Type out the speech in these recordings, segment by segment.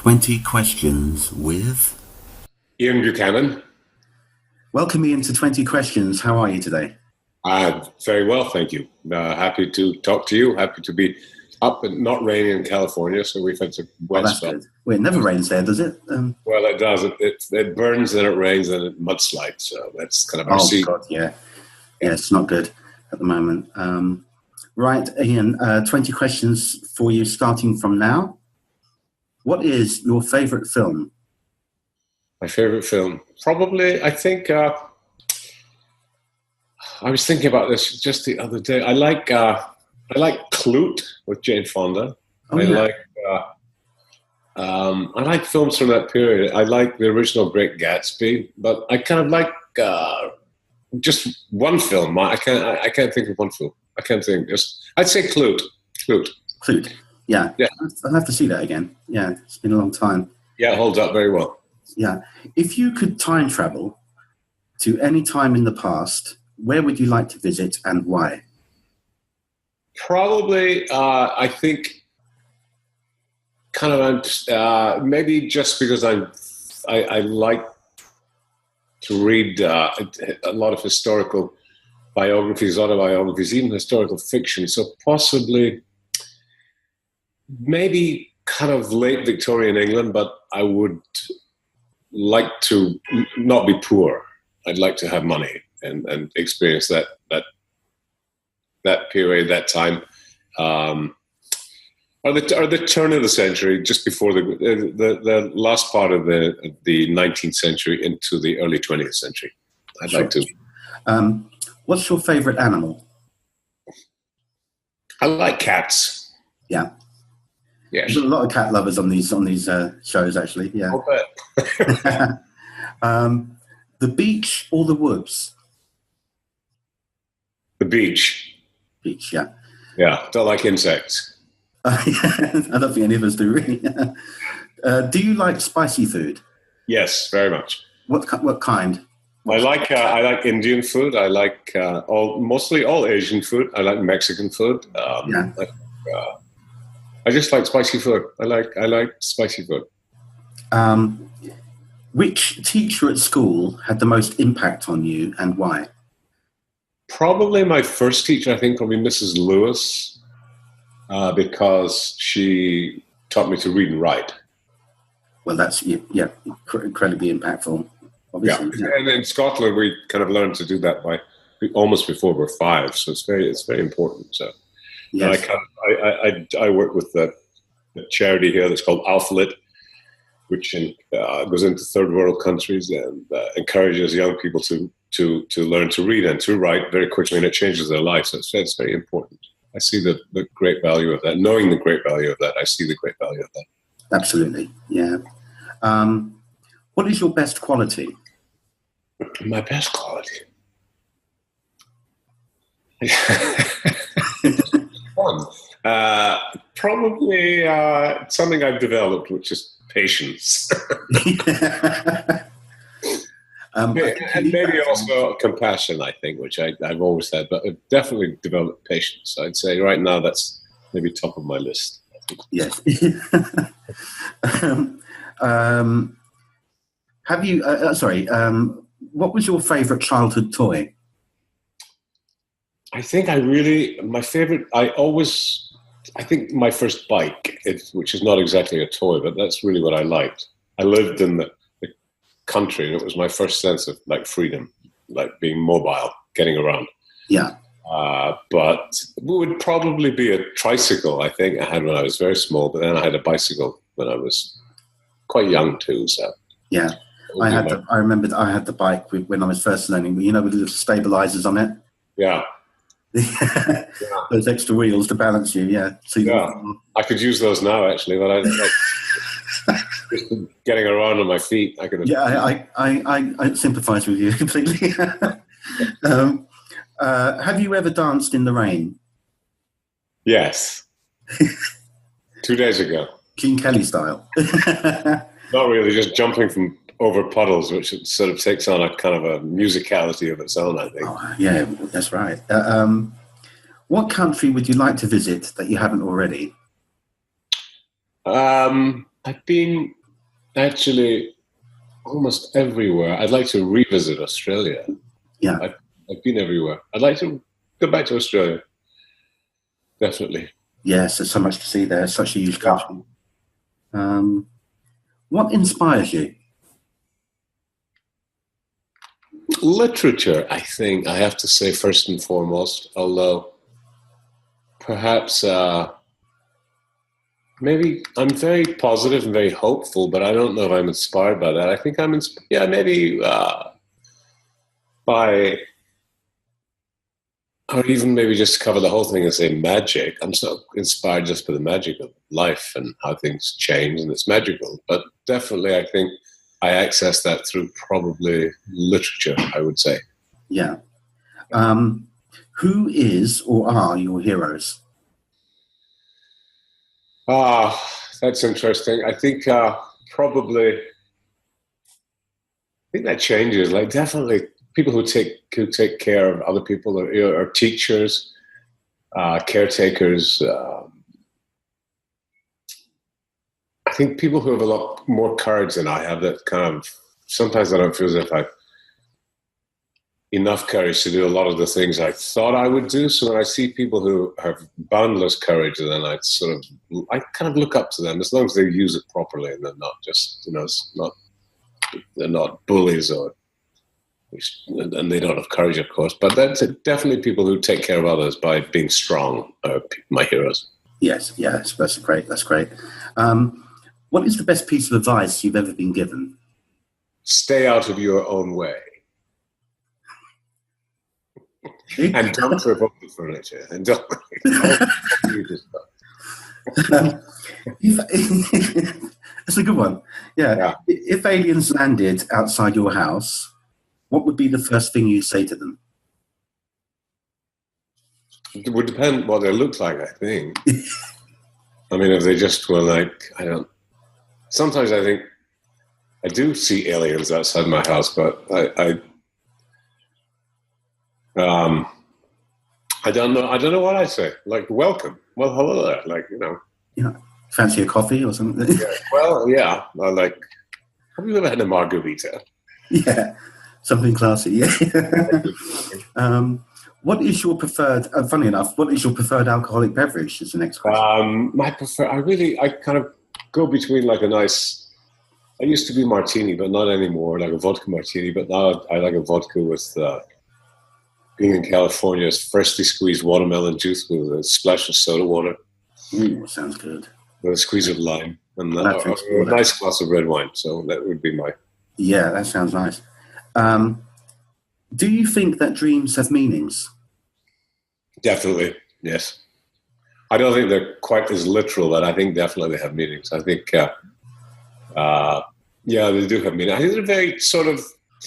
20 questions with Ian Buchanan. Welcome me into 20 questions. How are you today? Very well, thank you. Happy to talk to you. Happy to be up and not raining in California, so we've had some wet that's spell. good. Well, it never rains there, does it? Well, it does. It burns, then it rains, and it mudslides. So that's kind of our season. God, yeah. Yeah, it's not good at the moment. Right, Ian, 20 questions for you starting from now. What is your favourite film? My favourite film? Probably, I think, I was thinking about this just the other day. I like Clute with Jane Fonda. Oh, yeah. I like films from that period. I like the original Great Gatsby, but I kind of like just one film. I can't think of one film. I can't think. I'd say Clute. Clute. Yeah. I'll have to see that again. Yeah, it's been a long time. Yeah, it holds up very well. Yeah. If you could time travel to any time in the past, where would you like to visit and why? Probably, I think, kind of maybe just because I like to read a lot of historical biographies, autobiographies, even historical fiction. So possibly, maybe kind of late Victorian England, but I would like to not be poor. I'd like to have money and experience that period, that time, or the turn of the century, just before the last part of the 19th century into the early 20th century. I'd like to. What's your favorite animal? I like cats. Yeah. Yeah. There's a lot of cat lovers on these shows, actually. Yeah. The beach or the woods? The beach. Beach, yeah. Yeah, don't like insects. I don't think any of us do, really. Do you like spicy food? Yes, very much. What kind? I like Indian food. I like mostly all Asian food. I like Mexican food. I just like spicy food. I like spicy food. Which teacher at school had the most impact on you and why? Probably my first teacher, I think, probably Mrs. Lewis, because she taught me to read and write. Well, that's incredibly impactful. Obviously. Yeah, and in Scotland we kind of learned to do that by almost before we're 5, so it's very important. So, yes. I work with the charity here that's called Alphalit, which goes into third world countries and encourages young people to learn to read and to write very quickly, and it changes their lives. So it's very important. I see the great value of that. Knowing the great value of that, I see the great value of that. Absolutely, yeah. What is your best quality? My best quality? Fun. Probably something I've developed, which is patience. And maybe also compassion, I think, which I've always had, but I've definitely developed patience. I'd say right now that's maybe top of my list. Yes. Have you, what was your favorite childhood toy? I think I think my first bike, which is not exactly a toy, but that's really what I liked. I lived in the country, and it was my first sense of like freedom, like being mobile, getting around. Yeah. But it would probably be a tricycle, I think I had when I was very small, but then I had a bicycle when I was quite young too. So yeah, I remember I had the bike when I was first learning, with little stabilizers on it. Yeah. Those extra wheels to balance you, yeah. So I could use those now, actually, but I just getting around on my feet. I could. Yeah, I sympathise with you completely. Have you ever danced in the rain? Yes. 2 days ago. Gene Kelly style. Not really, just jumping from over puddles, which sort of takes on a kind of a musicality of its own, I think. Oh, yeah, that's right. What country would you like to visit that you haven't already? I've been actually almost everywhere. I'd like to revisit Australia. Yeah. I've been everywhere. I'd like to go back to Australia. Definitely. Yes, there's so much to see there. Such a huge country. What inspires you? Literature, I think, I have to say first and foremost, although perhaps maybe I'm very positive and very hopeful, but I don't know if I'm inspired by that. I think I'm maybe by, or even maybe just cover the whole thing and say magic. I'm so inspired just by the magic of life and how things change, and it's magical. But definitely I think I access that through probably literature, I would say. Yeah. Who is or are your heroes? That's interesting. I think probably, I think that changes. Like definitely people who take care of other people, or teachers, caretakers. I think people who have a lot more courage than I have, that kind of, sometimes I don't feel as if I've enough courage to do a lot of the things I thought I would do. So when I see people who have boundless courage, then I kind of look up to them, as long as they use it properly and they're not just, they're not bullies, and they don't have courage, of course. But that's definitely people who take care of others by being strong are my heroes. Yes, that's great. That's great. What is the best piece of advice you've ever been given? Stay out of your own way. And don't trip over the furniture. And don't use stuff. That's a good one. Yeah. If aliens landed outside your house, what would be the first thing you say to them? It would depend what they looked like, I think. I mean, if they just were like, sometimes I think I do see aliens outside my house, but I don't know. I don't know what I say. Like, welcome. Well, hello there. Like, Yeah. Fancy a coffee or something? Yeah. Well, yeah. Like, have you ever had a margarita? Yeah. Something classy. Yeah. What is your preferred? Funny enough, what is your preferred alcoholic beverage? Is the next question. I kind of go between like a nice. I used to be martini, but not anymore. Like a vodka martini, but now I like a vodka with. Being in California, it's freshly squeezed watermelon juice with a splash of soda water. Sounds good. With a squeeze of lime and a nice glass of red wine. So that would be my. Yeah, that sounds nice. Do you think that dreams have meanings? Definitely, yes. I don't think they're quite as literal, but I think definitely they have meanings. I think, they do have meaning. I think they're very sort of,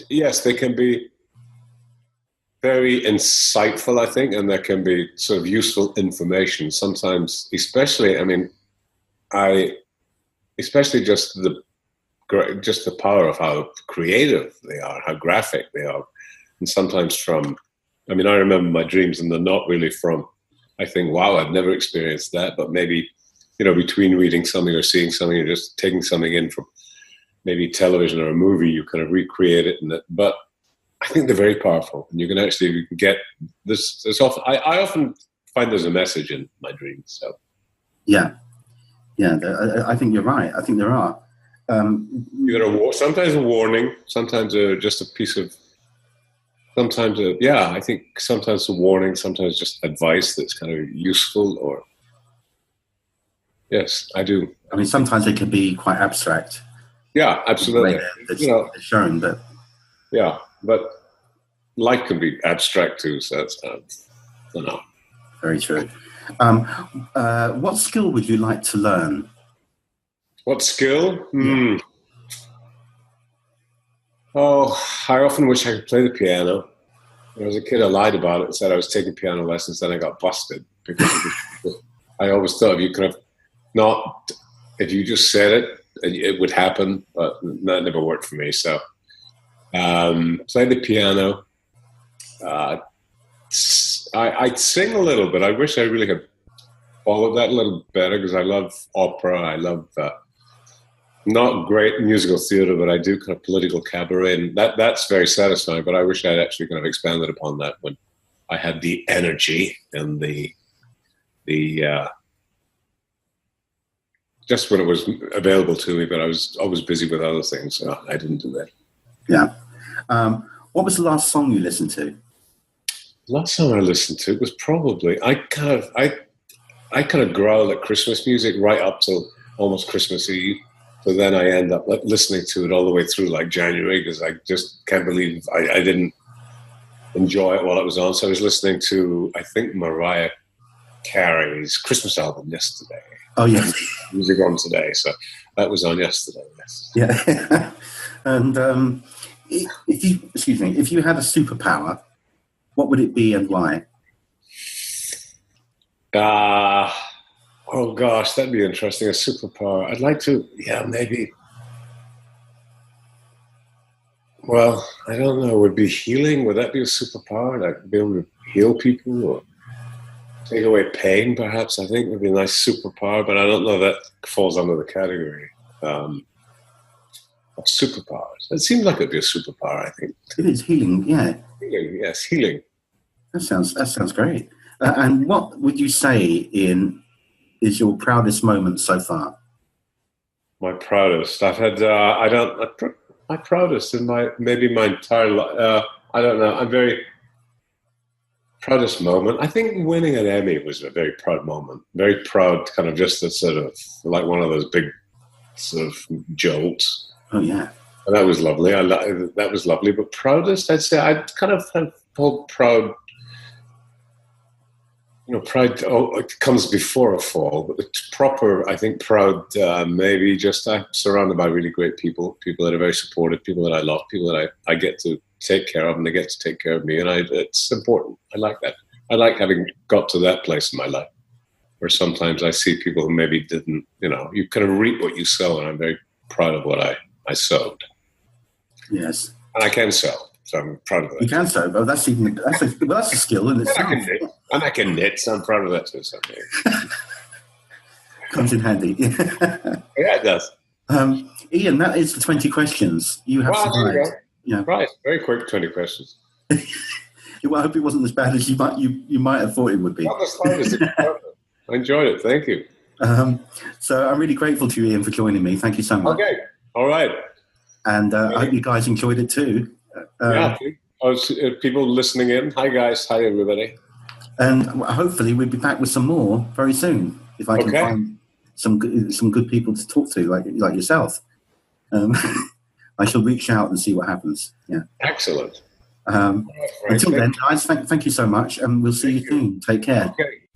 yes, they can be very insightful, I think, and there can be sort of useful information sometimes, especially just the power of how creative they are, how graphic they are. And sometimes I remember my dreams, and they're not really from, I think, wow, I've never experienced that, but maybe, between reading something or seeing something or just taking something in from maybe television or a movie, you kind of recreate it. But I think they're very powerful, and you can actually get this. I often find there's a message in my dreams. So, yeah, I think you're right. I think there are. You got sometimes a warning, sometimes just a piece of. Sometimes, I think sometimes a warning, sometimes just advice that's kind of useful. Or yes, I do. I mean, sometimes it can be quite abstract. Yeah, absolutely. They're shown, but yeah. But life can be abstract too, so it's very true. What skill would you like to learn? What skill? Oh, I often wish I could play the piano. When I was a kid, I lied about it and said I was taking piano lessons, then I got busted. Because I always thought if you just said it, it would happen, but that never worked for me. So play the piano. I sing a little bit. I wish I really had followed that a little better, because I love opera. I love not great musical theater, but I do kind of political cabaret, and that's very satisfying. But I wish I'd actually kind of expanded upon that when I had the energy and the just when it was available to me. But I was always busy with other things, so I didn't do that. Yeah. What was the last song you listened to? Last song I listened to was probably I kind of growl at Christmas music right up till almost Christmas Eve. So then I end up listening to it all the way through like January because I just can't believe I didn't enjoy it while it was on. So I was listening to, I think, Mariah Carey's Christmas album yesterday. Oh, yes. Music on today. So that was on yesterday, yes. Yeah. And if you had a superpower, what would it be and why? Oh gosh, that'd be interesting. A superpower. I'd like to, maybe. Well, I don't know. Would be healing? Would that be a superpower? Like be able to heal people or take away pain, perhaps? I think would be a nice superpower, but I don't know that falls under the category of superpowers. It seems like it'd be a superpower, I think. It is healing, yeah. Healing, yes, healing. That sounds great. And what would you say, Ian, is your proudest moment so far? My proudest. I've had. My proudest in my entire life. I don't know. I'm very proudest moment. I think winning an Emmy was a very proud moment. Very proud, kind of just a sort of like one of those big sort of jolts. Oh yeah. And that was lovely. That was lovely. But proudest, I'd say I'd kind of felt proud. Pride it comes before a fall, but the proper, I think, proud, maybe just I'm surrounded by really great people that are very supportive, people that I love, people that I get to take care of, and they get to take care of me, and it's important. I like that. I like having got to that place in my life where sometimes I see people who maybe didn't, you kind of reap what you sow, and I'm very proud of what I sowed. Yes. And I can sow. So I'm proud of that. You can sew, but that's a skill in itself. And I can knit, so I'm proud of that too. Someday. Comes in handy. Yeah, it does. Ian, that is the 20 questions. You have survived. Yeah. Right, very quick 20 questions. Well, I hope it wasn't as bad as you might have thought it would be. Not the slightest. I enjoyed it. Thank you. So I'm really grateful to you, Ian, for joining me. Thank you so much. Okay. All right. And I hope you guys enjoyed it too. People listening in. Hi, guys. Hi, everybody. And hopefully we'll be back with some more very soon if I can find some good people to talk to, like yourself. I shall reach out and see what happens. Yeah. Excellent. Until then, guys, thank you so much, and we'll see you soon. Take care. Okay.